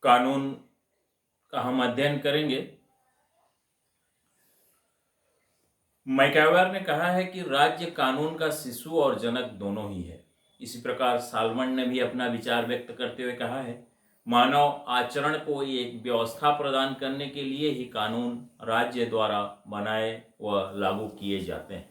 कानून का हम अध्ययन करेंगे। मैकावर ने कहा है कि राज्य कानून का शिशु और जनक दोनों ही है। इसी प्रकार साल्मन ने भी अपना विचार व्यक्त करते हुए कहा है, मानव आचरण को एक व्यवस्था प्रदान करने के लिए ही कानून राज्य द्वारा बनाए व लागू किए जाते हैं।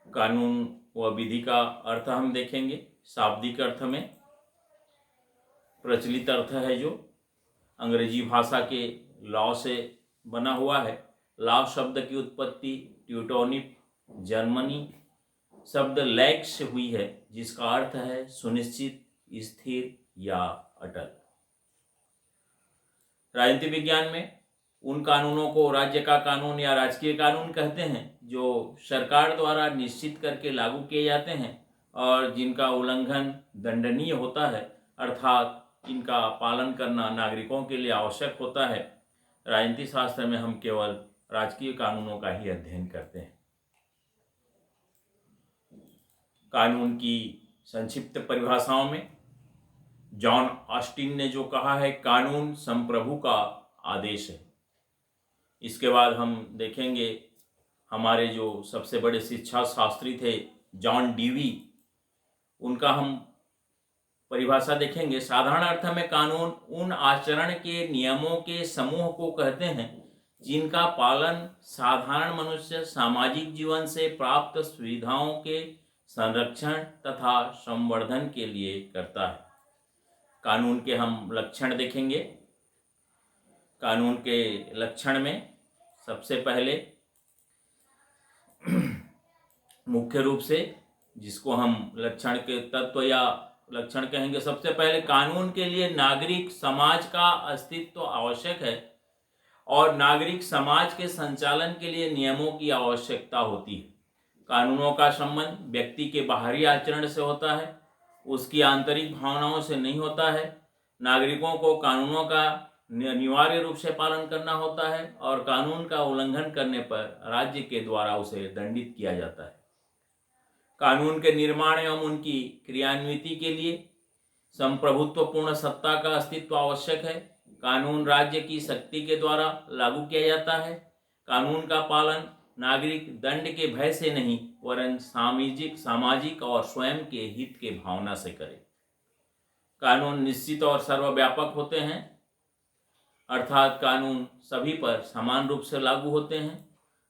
कानून व विधि का अर्थ हम देखेंगे। शाब्दिक अर्थ में प्रचलित अर्थ है जो अंग्रेजी भाषा के लॉ से बना हुआ है। लॉ शब्द की उत्पत्ति ट्यूटोनिक जर्मनी शब्द लैक से हुई है, जिसका अर्थ है सुनिश्चित, स्थिर या अटल। राजनीति विज्ञान में उन कानूनों को राज्य का कानून या राजकीय कानून कहते हैं जो सरकार द्वारा निश्चित करके लागू किए जाते हैं और जिनका उल्लंघन दंडनीय होता है, अर्थात इनका पालन करना नागरिकों के लिए आवश्यक होता है। राजनीति शास्त्र में हम केवल राजकीय कानूनों का ही अध्ययन करते हैं। कानून की संक्षिप्त परिभाषाओं में जॉन ऑस्टिन ने जो कहा है, कानून संप्रभु का आदेश है। इसके बाद हम देखेंगे हमारे जो सबसे बड़े शिक्षा शास्त्री थे जॉन डीवी, उनका हम परिभाषा देखेंगे। साधारण अर्थ में कानून उन आचरण के नियमों के समूह को कहते हैं जिनका पालन साधारण मनुष्य सामाजिक जीवन से प्राप्त सुविधाओं के संरक्षण तथा संवर्धन के लिए करता है। कानून के हम लक्षण देखेंगे। कानून के लक्षण में सबसे पहले मुख्य रूप से जिसको हम लक्षण के तत्व या लक्षण कहेंगे, सबसे पहले कानून के लिए नागरिक समाज का अस्तित्व आवश्यक है और नागरिक समाज के संचालन के लिए नियमों की आवश्यकता होती है। कानूनों का संबंध व्यक्ति के बाहरी आचरण से होता है, उसकी आंतरिक भावनाओं से नहीं होता है। नागरिकों को कानूनों का अनिवार्य रूप से पालन करना होता है और कानून का उल्लंघन करने पर राज्य के द्वारा उसे दंडित किया जाता है। कानून के निर्माण एवं उनकी क्रियान्विति के लिए संप्रभुत्वपूर्ण सत्ता का अस्तित्व आवश्यक है। कानून राज्य की शक्ति के द्वारा लागू किया जाता है। कानून का पालन नागरिक दंड के भय से नहीं वरन सामाजिक और स्वयं के हित के भावना से करे। कानून निश्चित और सर्वव्यापक होते हैं, अर्थात कानून सभी पर समान रूप से लागू होते हैं।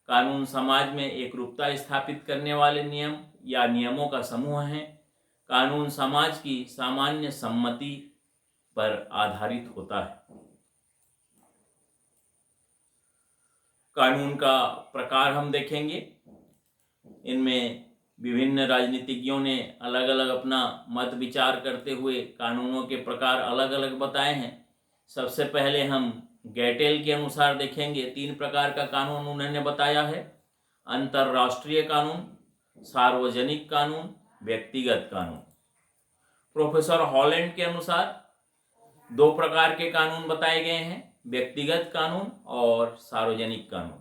कानून समाज में एकरूपता स्थापित करने वाले नियम या नियमों का समूह है। कानून समाज की सामान्य सम्मति पर आधारित होता है। कानून का प्रकार हम देखेंगे। इनमें विभिन्न राजनीतिज्ञों ने अलग अलग अपना मत विचार करते हुए कानूनों के प्रकार अलग अलग बताए हैं। सबसे पहले हम गैटेल के अनुसार देखेंगे। 3 प्रकार का कानून उन्होंने बताया है: अंतर्राष्ट्रीय कानून, सार्वजनिक कानून, व्यक्तिगत कानून। प्रोफेसर हॉलैंड के अनुसार 2 प्रकार के कानून बताए गए हैं, व्यक्तिगत कानून और सार्वजनिक कानून।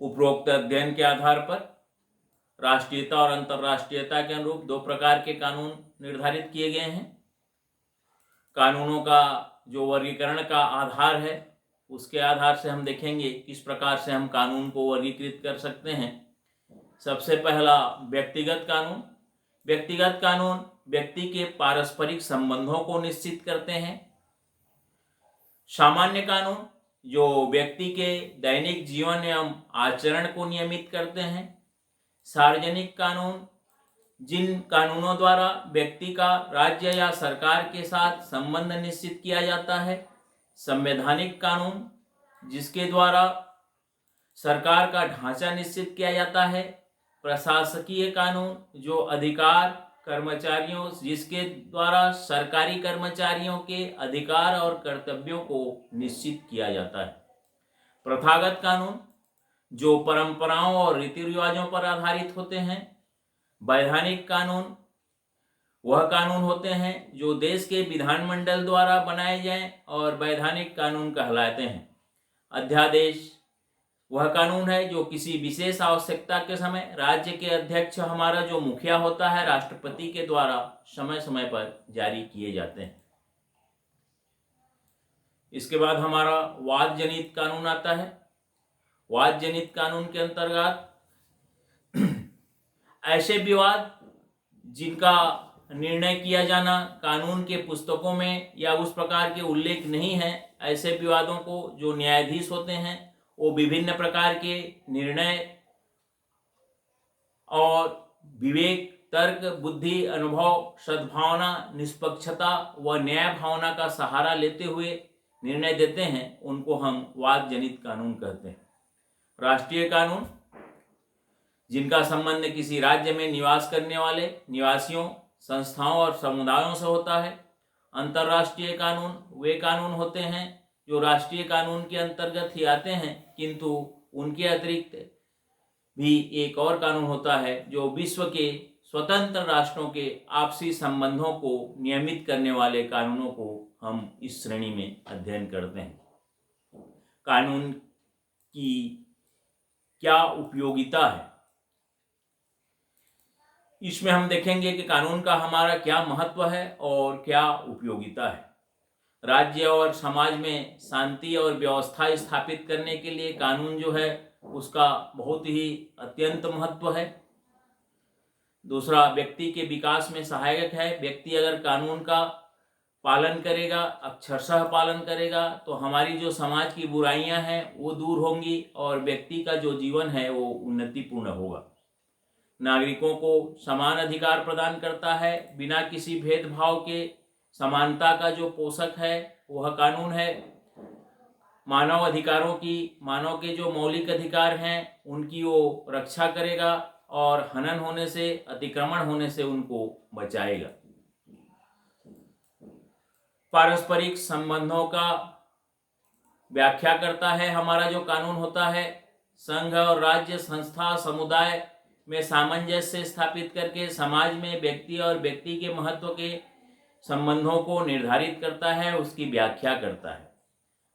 उपरोक्त अध्ययन के आधार पर राष्ट्रीयता और अंतर्राष्ट्रीयता के अनुरूप 2 प्रकार के कानून निर्धारित किए गए हैं। कानूनों का जो वर्गीकरण का आधार है, उसके आधार से हम देखेंगे किस प्रकार से हम कानून को वर्गीकृत कर सकते हैं। सबसे पहला व्यक्तिगत कानून। व्यक्तिगत कानून व्यक्ति के पारस्परिक संबंधों को निश्चित करते हैं। सामान्य कानून जो व्यक्ति के दैनिक जीवन एवं आचरण को नियमित करते हैं। सार्वजनिक कानून जिन कानूनों द्वारा व्यक्ति का राज्य या सरकार के साथ संबंध निश्चित किया जाता है। संवैधानिक कानून जिसके द्वारा सरकार का ढांचा निश्चित किया जाता है। प्रशासकीय कानून जो अधिकार कर्मचारियों जिसके द्वारा सरकारी कर्मचारियों के अधिकार और कर्तव्यों को निश्चित किया जाता है। प्रथागत कानून जो परंपराओं और रीति रिवाजों पर आधारित होते हैं। वैधानिक कानून वह कानून होते हैं जो देश के विधानमंडल द्वारा बनाए जाएं और वैधानिक कानून कहलाते हैं। अध्यादेश वह कानून है जो किसी विशेष आवश्यकता के समय राज्य के अध्यक्ष, हमारा जो मुखिया होता है, राष्ट्रपति के द्वारा समय समय पर जारी किए जाते हैं। इसके बाद हमारा वाद जनित कानून आता है। वाद जनित कानून के अंतर्गत ऐसे विवाद जिनका निर्णय किया जाना कानून के पुस्तकों में या उस प्रकार के उल्लेख नहीं है, ऐसे विवादों को जो न्यायाधीश होते हैं वो विभिन्न प्रकार के निर्णय और विवेक, तर्क, बुद्धि, अनुभव, सद्भावना, निष्पक्षता व न्याय भावना का सहारा लेते हुए निर्णय देते हैं, उनको हम वाद जनित कानून कहते हैं। राष्ट्रीय कानून जिनका संबंध किसी राज्य में निवास करने वाले निवासियों, संस्थाओं और समुदायों से होता है। अंतर्राष्ट्रीय कानून वे कानून होते हैं जो राष्ट्रीय कानून के अंतर्गत ही आते हैं, किंतु उनके अतिरिक्त भी एक और कानून होता है जो विश्व के स्वतंत्र राष्ट्रों के आपसी संबंधों को नियमित करने वाले कानूनों को हम इस श्रेणी में अध्ययन करते हैं। कानून की क्या उपयोगिता है, इसमें हम देखेंगे कि कानून का हमारा क्या महत्व है और क्या उपयोगिता है। राज्य और समाज में शांति और व्यवस्था स्थापित करने के लिए कानून जो है उसका बहुत ही अत्यंत महत्व है। दूसरा, व्यक्ति के विकास में सहायक है। व्यक्ति अगर कानून का पालन करेगा, अक्षरशः पालन करेगा, तो हमारी जो समाज की बुराइयां हैं वो दूर होंगी और व्यक्ति का जो जीवन है वो उन्नतिपूर्ण होगा। नागरिकों को समान अधिकार प्रदान करता है, बिना किसी भेदभाव के समानता का जो पोषक है वह कानून है। मानव अधिकारों की, मानव के जो मौलिक अधिकार हैं उनकी वो रक्षा करेगा और हनन होने से, अतिक्रमण होने से उनको बचाएगा। पारस्परिक संबंधों का व्याख्या करता है हमारा जो कानून होता है। संघ और राज्य, संस्था, समुदाय में सामंजस्य स्थापित करके समाज में व्यक्ति और व्यक्ति के महत्व के संबंधों को निर्धारित करता है, उसकी व्याख्या करता है।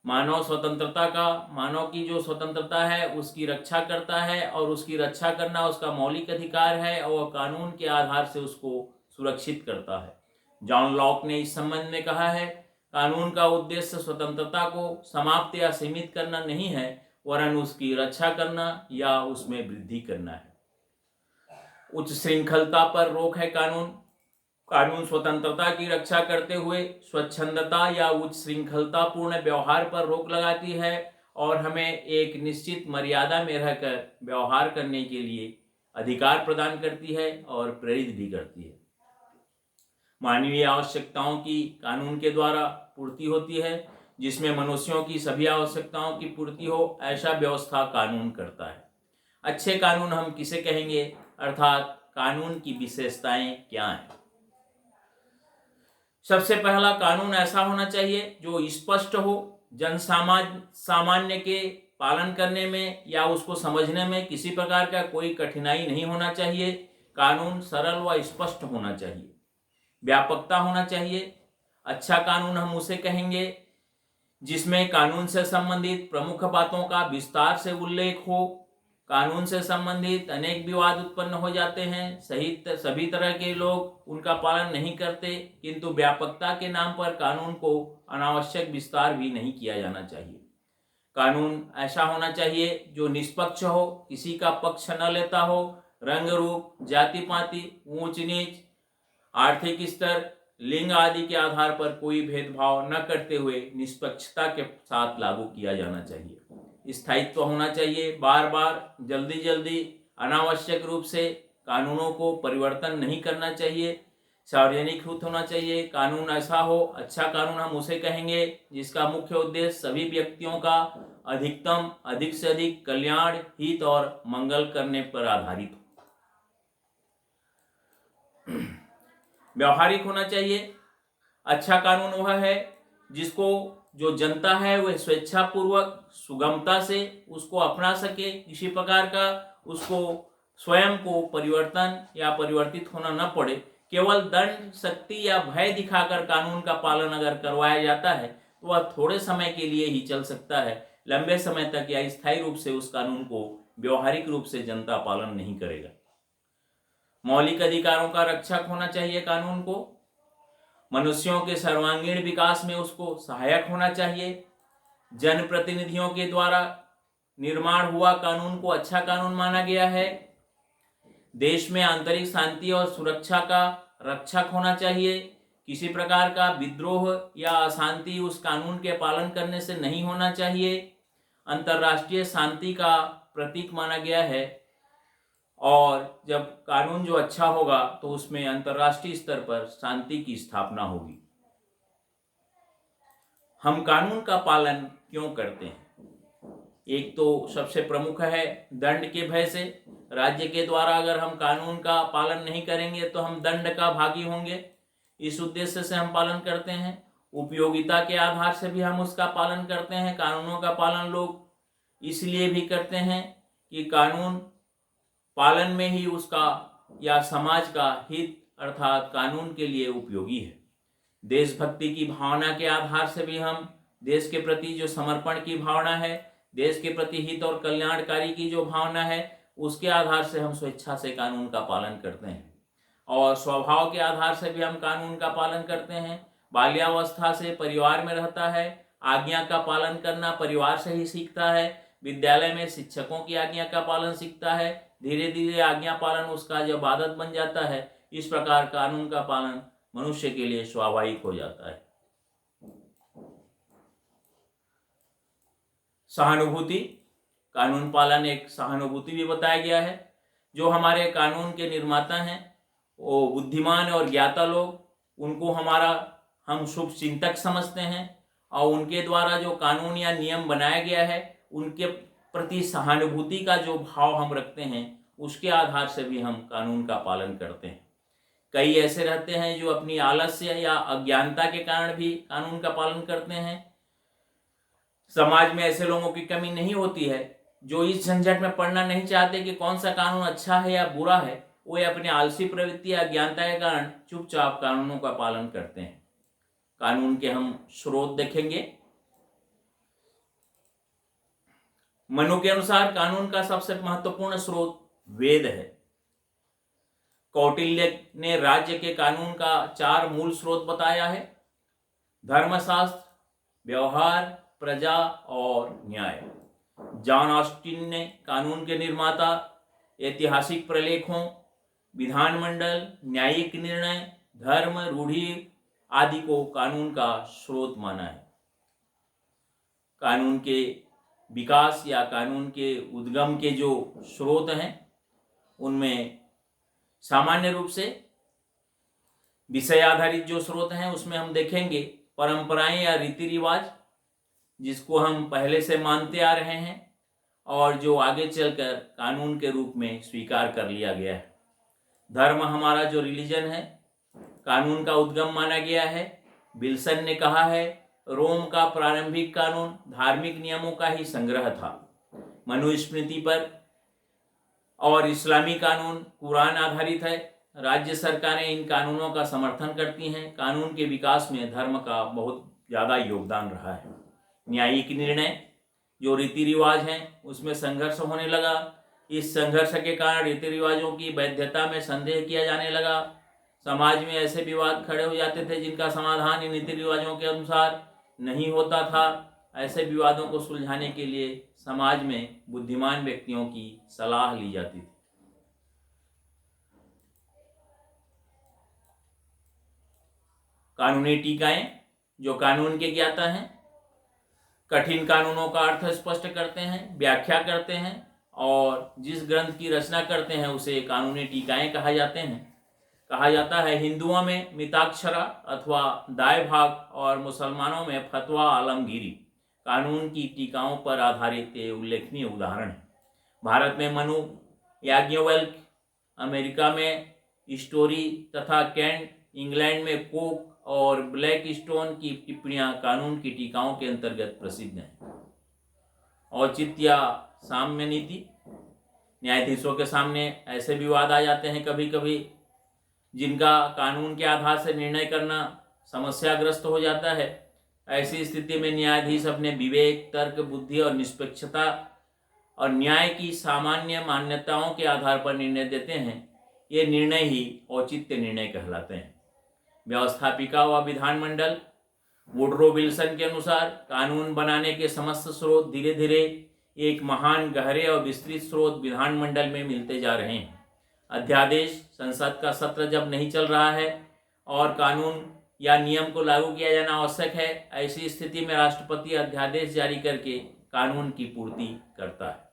मानव स्वतंत्रता का, मानव की जो स्वतंत्रता है उसकी रक्षा करता है और उसकी रक्षा करना उसका मौलिक अधिकार है और कानून के आधार से उसको सुरक्षित करता है। जॉन लॉक ने इस संबंध में कहा है, कानून का उद्देश्य स्वतंत्रता को समाप्त या सीमित करना नहीं है, वरन उसकी रक्षा करना या उसमें वृद्धि करना है। उच्च श्रृंखलता पर रोक है कानून। कानून स्वतंत्रता की रक्षा करते हुए स्वच्छंदता या उच्च श्रृंखलता पूर्ण व्यवहार पर रोक लगाती है और हमें एक निश्चित मर्यादा में रहकर व्यवहार करने के लिए अधिकार प्रदान करती है और प्रेरित भी करती है। मानवीय आवश्यकताओं की कानून के द्वारा पूर्ति होती है, जिसमें मनुष्यों की सभी आवश्यकताओं की पूर्ति हो, ऐसा व्यवस्था कानून करता है। अच्छे कानून हम किसे कहेंगे, अर्थात कानून की विशेषताएं क्या हैं। सबसे पहला, कानून ऐसा होना चाहिए जो स्पष्ट हो, जन सामान्य के पालन करने में या उसको समझने में किसी प्रकार का कोई कठिनाई नहीं होना चाहिए। कानून सरल व स्पष्ट होना चाहिए। व्यापकता होना चाहिए। अच्छा कानून हम उसे कहेंगे जिसमें कानून से संबंधित प्रमुख बातों का विस्तार से उल्लेख हो। कानून से संबंधित अनेक विवाद उत्पन्न हो जाते हैं, सभी तरह के लोग उनका पालन नहीं करते, किंतु व्यापकता के नाम पर कानून को अनावश्यक विस्तार भी नहीं किया जाना चाहिए। कानून ऐसा होना चाहिए जो निष्पक्ष हो, किसी का पक्ष न लेता हो, रंग रूप, जाति पाति, ऊंच नीच, आर्थिक स्तर, लिंग आदि के आधार पर कोई भेदभाव न करते हुए निष्पक्षता के साथ लागू किया जाना चाहिए। स्थायित्व होना चाहिए। बार बार, जल्दी जल्दी, अनावश्यक रूप से कानूनों को परिवर्तन नहीं करना चाहिए। सार्वजनिक हित होना चाहिए। कानून ऐसा हो, अच्छा कानून हम उसे कहेंगे जिसका मुख्य उद्देश्य सभी व्यक्तियों का अधिकतम, अधिक से अधिक कल्याण, हित और मंगल करने पर आधारित हो। व्यवहारिक होना चाहिए। अच्छा कानून वह है जिसको जो जनता है वह स्वेच्छापूर्वक, सुगमता से उसको अपना सके, किसी प्रकार का उसको स्वयं को परिवर्तन या परिवर्तित होना न पड़े। केवल दंड, शक्ति या भय दिखाकर कानून का पालन अगर करवाया जाता है तो वह थोड़े समय के लिए ही चल सकता है, लंबे समय तक या स्थायी रूप से उस कानून को व्यवहारिक रूप से जनता पालन नहीं करेगा। मौलिक अधिकारों का रक्षक होना चाहिए कानून को, मनुष्यों के सर्वांगीण विकास में उसको सहायक होना चाहिए। जनप्रतिनिधियों के द्वारा निर्माण हुआ कानून को अच्छा कानून माना गया है। देश में आंतरिक शांति और सुरक्षा का रक्षक होना चाहिए। किसी प्रकार का विद्रोह या अशांति उस कानून के पालन करने से नहीं होना चाहिए। अंतर्राष्ट्रीय शांति का प्रतीक माना गया है और जब कानून जो अच्छा होगा तो उसमें अंतर्राष्ट्रीय स्तर पर शांति की स्थापना होगी। हम कानून का पालन क्यों करते हैं? एक तो सबसे प्रमुख है दंड के भय से। राज्य के द्वारा अगर हम कानून का पालन नहीं करेंगे तो हम दंड का भागी होंगे, इस उद्देश्य से हम पालन करते हैं। उपयोगिता के आधार से भी हम उसका पालन करते हैं। कानूनों का पालन लोग इसलिए भी करते हैं कि कानून पालन में ही उसका या समाज का हित अर्थात कानून के लिए उपयोगी है। देशभक्ति की भावना के आधार से भी हम देश के प्रति जो समर्पण की भावना है, देश के प्रति हित और कल्याणकारी की जो भावना है, उसके आधार से हम स्वेच्छा से कानून का पालन करते हैं। और स्वभाव के आधार से भी हम कानून का पालन करते हैं। बाल्यावस्था से परिवार में रहता है, आज्ञा का पालन करना परिवार से ही सीखता है। विद्यालय में शिक्षकों की आज्ञा का पालन सीखता है। धीरे धीरे आज्ञा पालन उसका जब आदत बन जाता है, इस प्रकार कानून का पालन मनुष्य के लिए स्वाभाविक हो जाता है। सहानुभूति, कानून पालन एक सहानुभूति भी बताया गया है। जो हमारे कानून के निर्माता हैं वो बुद्धिमान और ज्ञाता लोग, उनको हम शुभ चिंतक समझते हैं और उनके द्वारा जो कानून या नियम बनाया गया है उनके प्रति सहानुभूति का जो भाव हम रखते हैं, उसके आधार से भी हम कानून का पालन करते हैं। कई ऐसे रहते हैं जो अपनी आलस्य या अज्ञानता के कारण भी कानून का पालन करते हैं। समाज में ऐसे लोगों की कमी नहीं होती है जो इस झंझट में पड़ना नहीं चाहते कि कौन सा कानून अच्छा है या बुरा है। वो अपने आलसी प्रवृत्ति या अज्ञानता के कारण चुपचाप कानूनों का पालन करते हैं। कानून के हम स्रोत देखेंगे। मनु के अनुसार कानून का सबसे महत्वपूर्ण स्रोत वेद है। कौटिल्य ने राज्य के कानून का 4 मूल स्रोत बताया है: धर्मशास्त्र, व्यवहार, प्रजा और न्याय। जॉन ऑस्टिन ने कानून के निर्माता, ऐतिहासिक प्रलेखों, विधानमंडल, न्यायिक निर्णय, धर्म, रूढ़ि आदि को कानून का स्रोत माना है। कानून के विकास या कानून के उद्गम के जो स्रोत हैं उनमें सामान्य रूप से विषय आधारित जो स्रोत हैं उसमें हम देखेंगे परंपराएं या रीति रिवाज, जिसको हम पहले से मानते आ रहे हैं और जो आगे चलकर कानून के रूप में स्वीकार कर लिया गया है। धर्म हमारा जो रिलीजन है, कानून का उद्गम माना गया है। विल्सन ने कहा है, रोम का प्रारंभिक कानून धार्मिक नियमों का ही संग्रह था, मनुस्मृति पर, और इस्लामी कानून कुरान आधारित है। राज्य सरकारें इन कानूनों का समर्थन करती हैं। कानून के विकास में धर्म का बहुत ज़्यादा योगदान रहा है। न्यायिक निर्णय जो रीति रिवाज हैं उसमें संघर्ष होने लगा। इस संघर्ष के कारण रीति रिवाजों की वैधता में संदेह किया जाने लगा। समाज में ऐसे विवाद खड़े हो जाते थे जिनका समाधान इन रीति रिवाजों के अनुसार नहीं होता था। ऐसे विवादों को सुलझाने के लिए समाज में बुद्धिमान व्यक्तियों की सलाह ली जाती थी। कानूनी टीकाएं जो कानून के ज्ञाता हैं कठिन कानूनों का अर्थ स्पष्ट करते हैं, व्याख्या करते हैं और जिस ग्रंथ की रचना करते हैं उसे कानूनी टीकाएं कहा जाता है। हिंदुओं में मिताक्षरा अथवा दाय भाग और मुसलमानों में फतवा आलमगीरी कानून की टीकाओं पर आधारित उल्लेखनीय उदाहरण है। भारत में मनु, याज्ञवल्क्य, अमेरिका में स्टोरी तथा कैंट, इंग्लैंड में कोक और ब्लैक स्टोन की टिप्पणियां कानून की टीकाओं के अंतर्गत प्रसिद्ध हैं। औचित्य साम्य नीति, न्यायाधीशों के सामने ऐसे विवाद आ जाते हैं कभी कभी जिनका कानून के आधार से निर्णय करना समस्याग्रस्त हो जाता है। ऐसी स्थिति में न्यायाधीश अपने विवेक, तर्क, बुद्धि और निष्पक्षता और न्याय की सामान्य मान्यताओं के आधार पर निर्णय देते हैं। ये निर्णय ही औचित्य निर्णय कहलाते हैं। व्यवस्थापिका व विधानमंडल। वुडरो विल्सन के अनुसार कानून बनाने के समस्त स्रोत धीरे धीरे एक महान, गहरे और विस्तृत स्रोत विधानमंडल में मिलते जा रहे हैं। अध्यादेश, संसद का सत्र जब नहीं चल रहा है और कानून या नियम को लागू किया जाना आवश्यक है, ऐसी स्थिति में राष्ट्रपति अध्यादेश जारी करके कानून की पूर्ति करता है।